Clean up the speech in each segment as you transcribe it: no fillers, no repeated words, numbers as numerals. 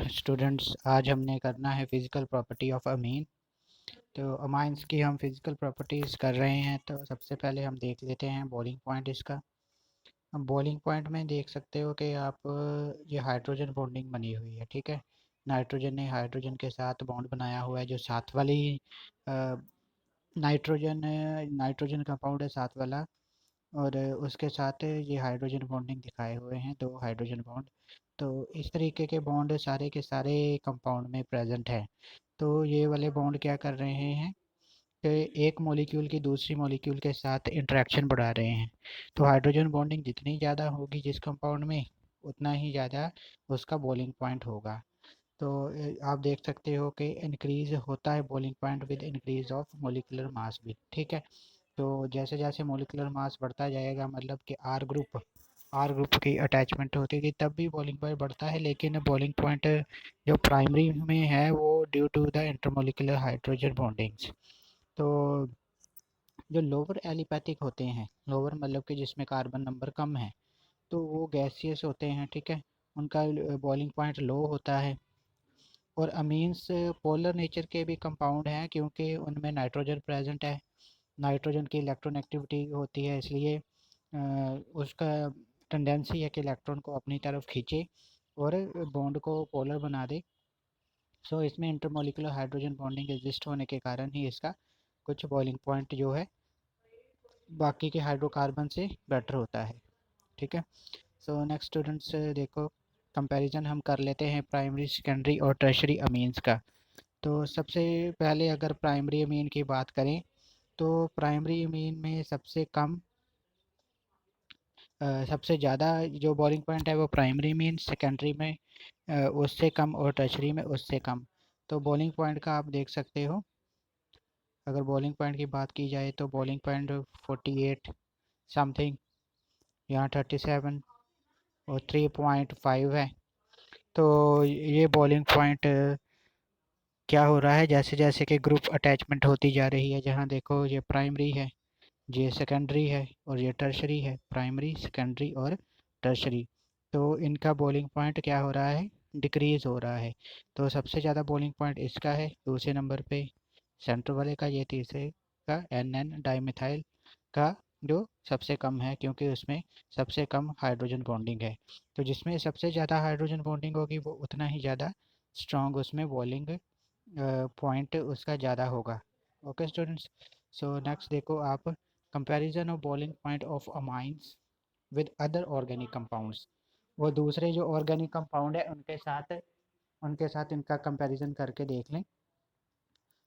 Students, आज हमने करना है फिज़िकल प्रॉपर्टी ऑफ अमीन। तो अमाइंस की हम फिज़िकल प्रॉपर्टीज़ कर रहे हैं। तो सबसे पहले हम देख लेते हैं बॉइलिंग पॉइंट इसका। हम बॉइलिंग पॉइंट में देख सकते हो कि आप ये हाइड्रोजन बॉन्डिंग बनी हुई है, ठीक है। नाइट्रोजन ने हाइड्रोजन के साथ बॉन्ड बनाया हुआ है, जो साथ वाली नाइट्रोजन नाइट्रोजन कंपाउंड है साथ वाला, और उसके साथ ये हाइड्रोजन बॉन्डिंग दिखाए हुए हैं, दो हाइड्रोजन बॉन्ड। तो इस तरीके के बॉन्ड सारे के सारे कंपाउंड में प्रेजेंट है। तो ये वाले बॉन्ड क्या कर रहे हैं कि एक मॉलिक्यूल की दूसरी मॉलिक्यूल के साथ इंटरेक्शन बढ़ा रहे हैं। तो हाइड्रोजन बॉन्डिंग जितनी ज़्यादा होगी जिस कंपाउंड में, उतना ही ज़्यादा उसका बॉइलिंग पॉइंट होगा। तो आप देख सकते हो कि इंक्रीज होता है boiling point with increase of molecular mass भी, ठीक है। तो जैसे जैसे मोलिकुलर मास बढ़ता जाएगा, मतलब कि आर ग्रुप की अटैचमेंट होती है, तब भी बॉइलिंग पॉइंट बढ़ता है। लेकिन बॉइलिंग पॉइंट जो प्राइमरी में है वो due to the intermolecular hydrogen bondings. तो जो लोअर एलिपैथिक होते हैं, लोअर मतलब कि जिसमें कार्बन नंबर कम है, तो वो गैसियस होते हैं, ठीक है। उनका बॉइलिंग पॉइंट लो होता है। और अमीन्स पोलर नेचर के भी कंपाउंड हैं, क्योंकि उनमें नाइट्रोजन प्रेजेंट है। नाइट्रोजन की इलेक्ट्रोनेगेटिविटी होती है, इसलिए उसका टेंडेंसी है कि इलेक्ट्रॉन को अपनी तरफ खींचे और बॉन्ड को पोलर बना दे। सो इसमें इंटरमोलिकुलर हाइड्रोजन बॉन्डिंग एग्जिस्ट होने के कारण ही इसका कुछ बॉइलिंग पॉइंट जो है बाकी के हाइड्रोकार्बन से बेटर होता है, ठीक है। सो नेक्स्ट स्टूडेंट्स देखो, कंपैरिजन हम कर लेते हैं प्राइमरी, सेकेंडरी और टर्शरी अमीन्स का। तो सबसे पहले अगर प्राइमरी अमीन की बात करें, तो प्राइमरी अमीन में सबसे ज़्यादा जो बॉइलिंग पॉइंट है वो प्राइमरी में, सेकेंडरी में उससे कम, और टर्शरी में उससे कम। तो बॉइलिंग पॉइंट का आप देख सकते हो, अगर बॉइलिंग पॉइंट की बात की जाए तो बॉइलिंग पॉइंट 48 समथिंग, यहाँ 37 और 3.5 है। तो ये बॉइलिंग पॉइंट क्या हो रहा है, जैसे जैसे कि ग्रुप अटैचमेंट होती जा रही है, जहाँ देखो ये प्राइमरी है, ये सेकेंडरी है और ये टर्शरी है, प्राइमरी सेकेंडरी और टर्शरी। तो इनका बॉइलिंग पॉइंट क्या हो रहा है, डिक्रीज़ हो रहा है। तो सबसे ज़्यादा बॉइलिंग पॉइंट इसका है, दूसरे नंबर पे सेंटर वाले का, ये तीसरे का एन एन डाईमिथाइल का जो सबसे कम है, क्योंकि उसमें सबसे कम हाइड्रोजन बॉन्डिंग है। तो जिसमें सबसे ज़्यादा हाइड्रोजन बॉन्डिंग होगी वो उतना ही ज़्यादा स्ट्रॉन्ग उसमें बॉइलिंग पॉइंट उसका ज़्यादा होगा। ओके स्टूडेंट्स, सो नेक्स्ट देखो आप, comparison of boiling point of amines with other organic compounds. वो दूसरे जो ऑर्गेनिक कंपाउंड है उनके साथ इनका कंपैरिजन करके देख लें।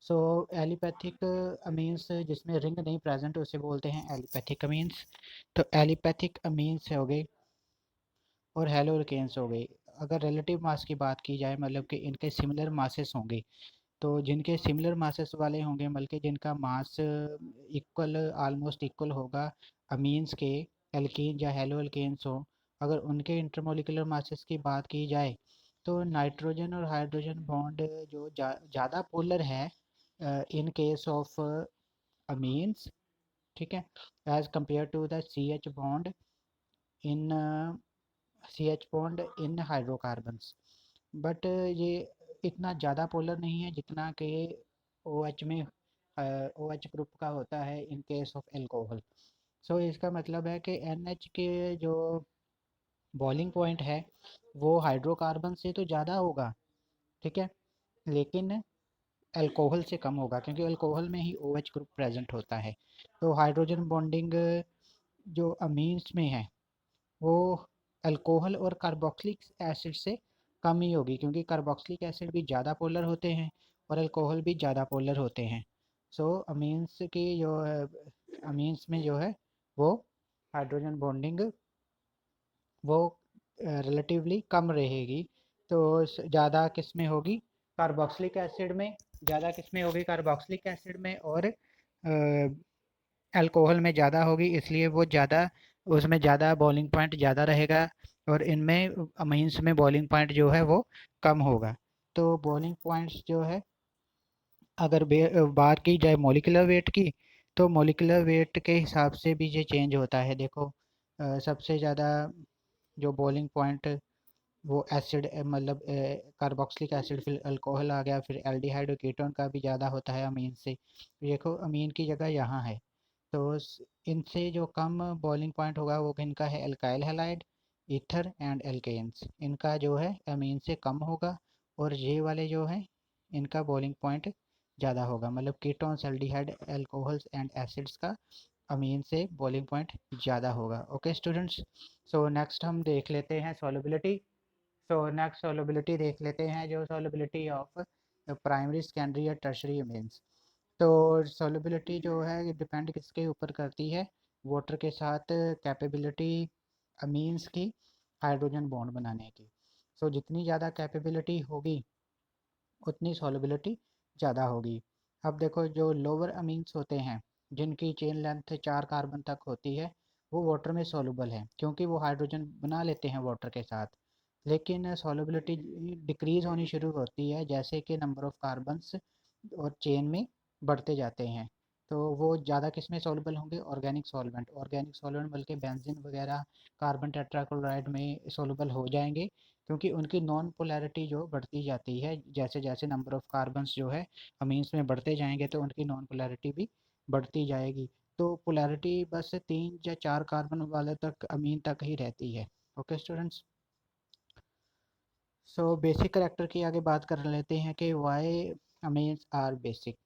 सो एलिपैथिक अमीन्स जिसमें रिंग नहीं प्रेजेंट उसे बोलते हैं एलिपैथिक अमीन्स। तो एलिपैथिक अमीन्स हो गए और हेलोकेन्स हो गए। अगर रिलेटिव मास की बात की जाए, मतलब कि इनके सिमिलर मासेस होंगे, तो जिनके सिमिलर मासेस वाले होंगे, बल्कि जिनका मास इक्वल, ऑलमोस्ट इक्वल होगा अमीन्स के, एल्कीन या हेलो एल्केन्स हो, अगर उनके इंटरमोलिकुलर मासेस की बात की जाए, तो नाइट्रोजन और हाइड्रोजन बॉन्ड जो ज़्यादा पोलर है इन केस ऑफ अमीन्स, ठीक है, as compare to the C H bond in hydrocarbons. But ये इतना ज़्यादा पोलर नहीं है जितना कि ओ एच में ओ एच ग्रुप का होता है इन केस ऑफ एल्कोहल। सो इसका मतलब है कि एन एच के जो बॉइलिंग पॉइंट है वो हाइड्रोकार्बन से तो ज़्यादा होगा, ठीक है, लेकिन अल्कोहल से कम होगा, क्योंकि अल्कोहल में ही ओ एच ग्रुप प्रेजेंट होता है। तो हाइड्रोजन बॉन्डिंग जो अमीन्स में है वो अल्कोहल और कार्बोक्सिलिक एसिड से कम ही होगी, क्योंकि कार्बोक्सिलिक एसिड भी ज़्यादा पोलर होते हैं और अल्कोहल भी ज़्यादा पोलर होते हैं। सो अमीन्स में जो है वो हाइड्रोजन बॉन्डिंग वो रिलेटिवली कम रहेगी। तो ज़्यादा किस में होगी, कार्बोक्सिलिक एसिड में, ज़्यादा किस में होगी, कार्बोक्सिलिक एसिड में, और अल्कोहल में ज़्यादा होगी, इसलिए वो ज़्यादा, उसमें ज़्यादा बॉइलिंग पॉइंट ज़्यादा रहेगा, और इनमें अमीन्स में बॉइलिंग पॉइंट जो है वो कम होगा। तो बॉइलिंग पॉइंट्स जो है, अगर बात की जाए मॉलिक्यूलर वेट की, तो मॉलिक्यूलर वेट के हिसाब से भी ये चेंज होता है। देखो सबसे ज़्यादा जो बॉइलिंग पॉइंट वो एसिड मतलब कार्बोक्सिलिक एसिड, फिर अल्कोहल आ गया, फिर एल्डिहाइड और कीटोन का भी ज़्यादा होता है अमीन से। देखो अमीन की जगह यहाँ है। तो इनसे जो कम बॉइलिंग पॉइंट होगा वो इनका है alkyl halide, ether and alkenes, इनका जो है अमीन से कम होगा। और ये वाले जो है इनका बॉइलिंग पॉइंट ज़्यादा होगा, मतलब ketones, aldehyde, alcohols and acids का अमीन से बॉइलिंग पॉइंट ज़्यादा होगा। ओके स्टूडेंट्स, सो नेक्स्ट हम देख लेते हैं सॉल्युबिलिटी। सो नेक्स्ट सॉल्युबिलिटी देख लेते हैं, जो सॉल्युबिलिटी ऑफ प्राइमरी, सेकेंडरी या टर्शरी अमीन्स। तो सॉल्युबिलिटी जो है ये डिपेंड किसके ऊपर करती है, वाटर के साथ कैपेबिलिटी अमीन्स की हाइड्रोजन बॉन्ड बनाने की। सो जितनी ज़्यादा कैपेबिलिटी होगी उतनी सॉल्युबिलिटी ज़्यादा होगी। अब देखो जो लोअर अमीन्स होते हैं जिनकी चेन लेंथ 4 कार्बन तक होती है, वो वाटर में सॉल्युबल है क्योंकि वो हाइड्रोजन बना लेते हैं वाटर के साथ। लेकिन सॉल्युबिलिटी डिक्रीज़ होनी शुरू होती है जैसे कि नंबर ऑफ़ कार्बन्स और चेन में बढ़ते जाते हैं। तो वो ज़्यादा किस में सॉल्युबल होंगे, ऑर्गेनिक सॉल्वेंट बल्कि बेंजीन वगैरह कार्बन टेट्राक्लोराइड में सॉल्युबल हो जाएंगे, क्योंकि उनकी नॉन पोलैरिटी जो बढ़ती जाती है, जैसे जैसे नंबर ऑफ़ कार्बन्स जो है अमीन्स में बढ़ते जाएंगे तो उनकी नॉन पोलैरिटी भी बढ़ती जाएगी। तो पोलैरिटी बस 3 या 4 कार्बन वाले तक अमीन तक ही रहती है। Okay students, so basic character की आगे बात कर लेते हैं कि वाई अमीन्स आर बेसिक।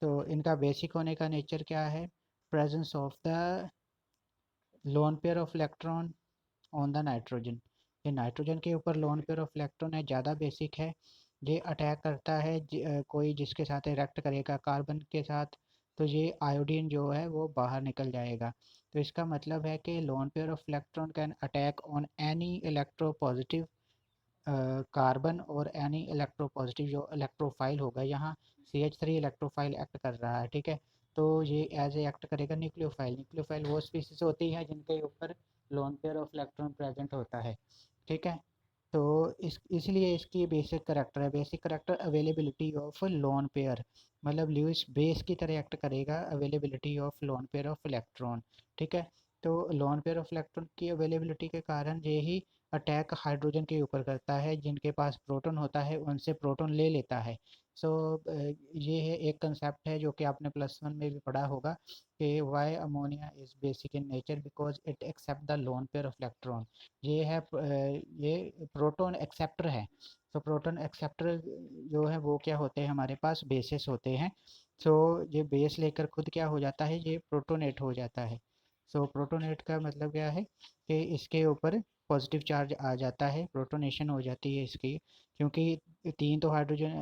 तो इनका बेसिक होने का नेचर क्या है, presence of the lone pair of electron on the nitrogen. ये नाइट्रोजन के ऊपर लोन पेयर ऑफ इलेक्ट्रॉन है, ज़्यादा बेसिक है। ये अटैक करता है कोई जिसके साथ रिएक्ट करेगा कार्बन के साथ, तो ये आयोडीन जो है वो बाहर निकल जाएगा। तो इसका मतलब है कि loan pair of electron can attack on any electropositive carbon और एनी इलेक्ट्रोपॉजिटिव जो इलेक्ट्रोफाइल होगा, यहाँ CH3 इलेक्ट्रोफाइल एक्ट कर रहा है, ठीक है। तो ये एज ए एक्ट करेगा न्यूक्लियोफाइल। न्यूक्लियोफाइल वो स्पीसीज होती है जिनके ऊपर lone pair of electron present होता है, ठीक है। तो इसलिए इसकी बेसिक करेक्टर है, basic character availability of lone pair, मतलब ल्यूइस बेस की तरह एक्ट करेगा availability of loan pair of electron, ठीक है। तो लोन पेयर ऑफ इलेक्ट्रॉन की अवेलेबिलिटी के कारण ये ही अटैक हाइड्रोजन के ऊपर करता है, जिनके पास प्रोटॉन होता है उनसे प्रोटॉन ले लेता है। सो ये है एक कंसेप्ट है जो कि आपने +1 में भी पढ़ा होगा कि why ammonia is basic in nature because it accept the lone pair of electron. ये है ये प्रोटॉन एक्सेप्टर है। तो प्रोटॉन एक्सेप्टर जो है वो क्या होते हैं, हमारे पास बेसिस होते हैं। सो ये बेस लेकर खुद क्या हो जाता है, ये प्रोटोनेट हो जाता है। सो प्रोटोनेट का मतलब क्या है कि इसके ऊपर पॉजिटिव चार्ज आ जाता है, प्रोटोनेशन हो जाती है इसकी, क्योंकि 3 तो हाइड्रोजन,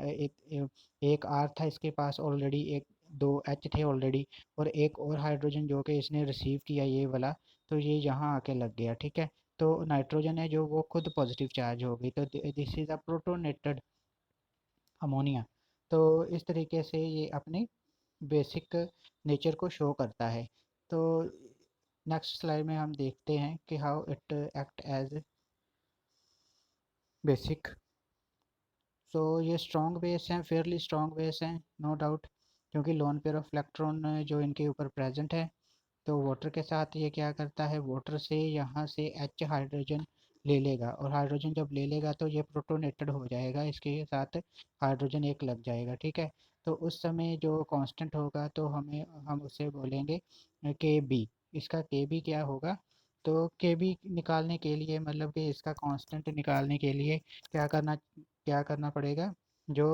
एक आर था इसके पास ऑलरेडी, एक 2 H थे ऑलरेडी, और एक और हाइड्रोजन जो कि इसने रिसीव किया ये वाला, तो ये यहाँ आके लग गया, ठीक है। तो नाइट्रोजन है जो वो खुद पॉजिटिव चार्ज हो गई, तो this is a protonated ammonia. तो इस तरीके से ये अपनी बेसिक नेचर को शो करता है। तो नेक्स्ट स्लाइड में हम देखते हैं कि how it act as basic. So ये स्ट्रॉन्ग बेस हैं, फेयरली स्ट्रॉन्ग बेस हैं, नो डाउट, क्योंकि लोन पेयर ऑफ इलेक्ट्रॉन जो इनके ऊपर प्रेजेंट है। तो वाटर के साथ ये क्या करता है, वाटर से यहाँ से H हाइड्रोजन ले लेगा, और हाइड्रोजन जब ले लेगा तो ये प्रोटोनेटेड हो जाएगा, इसके साथ हाइड्रोजन एक लग जाएगा, ठीक है। तो उस समय जो कांस्टेंट होगा तो हम उसे बोलेंगे KB। इसका KB क्या होगा, तो KB निकालने के लिए, मतलब कि इसका कांस्टेंट निकालने के लिए क्या करना पड़ेगा, जो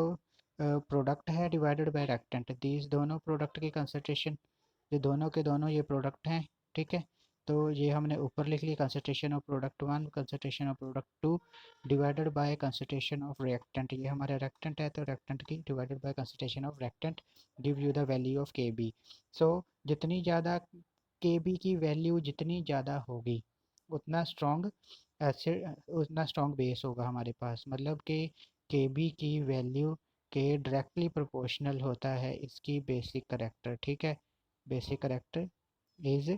प्रोडक्ट है डिवाइडेड बाय रेक्टेंट, दीज दोनों प्रोडक्ट की कंसंट्रेशन, ये दोनों के दोनों ये प्रोडक्ट हैं, ठीक है। तो ये हमने ऊपर लिख ली, concentration of product 1 concentration of product 2 divided by concentration of reactant, ये हमारा रिएक्टेंट है तो रिएक्टेंट की divided by concentration of reactant give you the value of KB। So जितनी ज़्यादा KB की वैल्यू जितनी ज़्यादा होगी उतना स्ट्रॉन्ग एसिड, उतना स्ट्रॉन्ग बेस होगा हमारे पास, मतलब कि KB की वैल्यू के डायरेक्टली प्रोपोर्शनल होता है इसकी बेसिक करेक्टर, ठीक है। बेसिक करेक्टर इज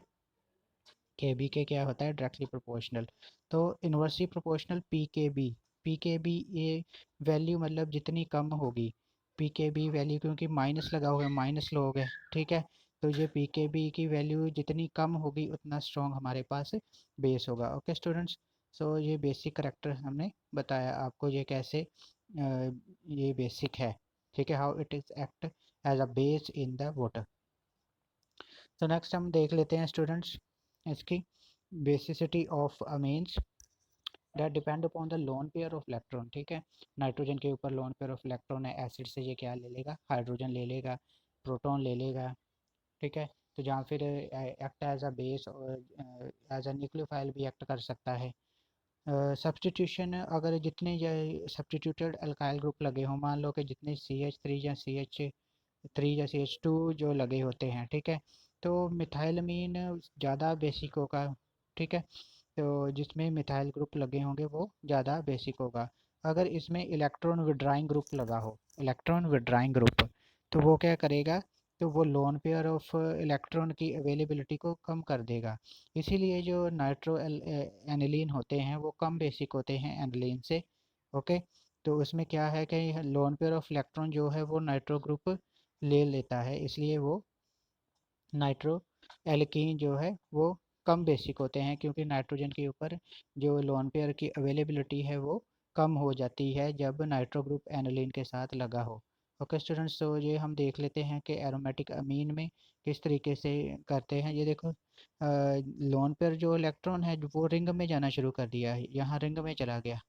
KB के क्या होता है, डायरेक्टली प्रोपोर्शनल। तो इन्वर्सली प्रोपोर्शनल PKB ये वैल्यू मतलब जितनी कम होगी, PKB वैल्यू, क्योंकि माइनस लगा हुआ है, माइनस लोग है, ठीक है। तो ये PKB की वैल्यू जितनी कम होगी उतना स्ट्रॉन्ग हमारे पास बेस होगा। ओके स्टूडेंट्स, सो ये बेसिक करेक्टर हमने बताया आपको, ये कैसे ये बेसिक है, ठीक है, how it is act as a base in the water. तो नेक्स्ट हम देख लेते हैं स्टूडेंट्स इसकी basicity of amines that depend upon the lone pair of electron, ठीक है। नाइट्रोजन के ऊपर लोन पेयर ऑफ इलेक्ट्रॉन है, एसिड से ये क्या ले लेगा, हाइड्रोजन ले लेगा, प्रोटॉन ले लेगा, ठीक है। तो जहाँ फिर एक्ट एज अ बेस और एज अ न्यूक्लियोफाइल भी एक्ट कर सकता है। सब्सटीट्यूशन अगर जितने सब्सटीट्यूटेड अल्काइल ग्रुप लगे हों, मान लो कि जितने CH3 या CH3 या CH2 जो लगे होते हैं, ठीक है, तो मिथाइलमीन ज़्यादा बेसिक होगा, ठीक है। तो जिसमें मिथाइल ग्रुप लगे होंगे वो ज़्यादा बेसिक होगा। अगर इसमें इलेक्ट्रॉन विड्राइंग ग्रुप लगा हो, इलेक्ट्रॉन विड्राइंग ग्रुप, तो वो क्या करेगा, तो वो लोन पेयर ऑफ इलेक्ट्रॉन की अवेलेबिलिटी को कम कर देगा। इसीलिए जो नाइट्रो एनिलीन होते हैं वो कम बेसिक होते हैं एनिलीन से, ओके। तो उसमें क्या है कि लोन पेयर ऑफ इलेक्ट्रॉन जो है वो नाइट्रो ग्रुप ले लेता है, इसलिए वो नाइट्रो एल्कीन जो है वो कम बेसिक होते हैं, क्योंकि नाइट्रोजन के ऊपर जो लोन पेयर की अवेलेबिलिटी है वो कम हो जाती है जब नाइट्रो ग्रुप एनिलीन के साथ लगा हो। ओके स्टूडेंट्स, तो ये हम देख लेते हैं कि एरोमेटिक अमीन में किस तरीके से करते हैं। ये देखो लोन पेयर जो इलेक्ट्रॉन है वो रिंग में जाना शुरू कर दिया है, यहाँ रिंग में चला गया,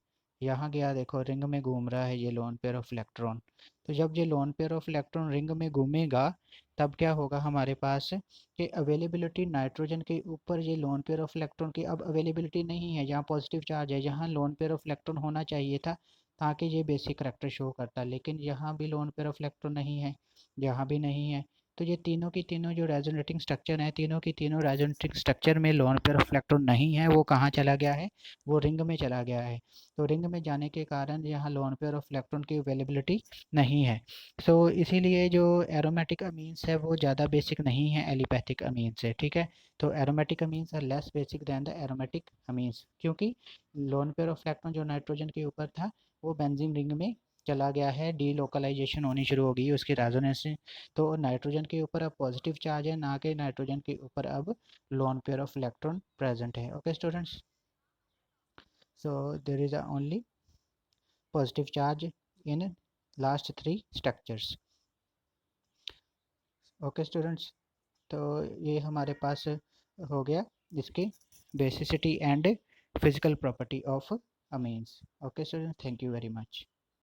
यहाँ गया, देखो रिंग में घूम रहा है ये लोन पेयर ऑफ इलेक्ट्रॉन। तो जब ये loan pair of electron ring में घूमेगा तब क्या होगा हमारे पास कि अवेलेबिलिटी नाइट्रोजन के ऊपर ये लोन पेयर ऑफ इलेक्ट्रॉन की अब अवेलेबिलिटी नहीं है, जहाँ पॉजिटिव चार्ज है, जहाँ लोन पेयर ऑफ इलेक्ट्रॉन होना चाहिए था ताकि ये बेसिक करैक्टर शो करता, लेकिन यहाँ भी लोन पेयर ऑफ इलेक्ट्रॉन नहीं है, यहाँ भी नहीं है। तो ये तीनों की तीनों जो रेजोनेटिंग स्ट्रक्चर है, तीनों की तीनों रेजोनेटिंग स्ट्रक्चर में लोन पेयर ऑफ इलेक्ट्रॉन नहीं है, वो कहाँ चला गया है, वो रिंग में चला गया है। तो रिंग में जाने के कारण यहाँ लोन पेयर ऑफ इलेक्ट्रॉन की अवेलेबिलिटी नहीं है। सो इसीलिए जो एरोमेटिक अमीन्स है वो ज़्यादा बेसिक नहीं है एलिपैथिक अमीन से, ठीक है। तो aromatic amines are less basic than the aromatic amines, क्योंकि लोन पेयर ऑफ इलेक्ट्रॉन जो नाइट्रोजन के ऊपर था वो बेंजीन रिंग में चला गया है, डीलोकलाइजेशन होनी शुरू हो गई उसकी रेजोनेंस से। तो नाइट्रोजन के ऊपर अब पॉजिटिव चार्ज है, ना कि नाइट्रोजन के ऊपर अब lone pair of electron present है। Okay students, so there is only positive charge in last three structures. Okay students, तो ये हमारे पास हो गया इसकी basicity and physical property of amines. Okay student, thank you very much.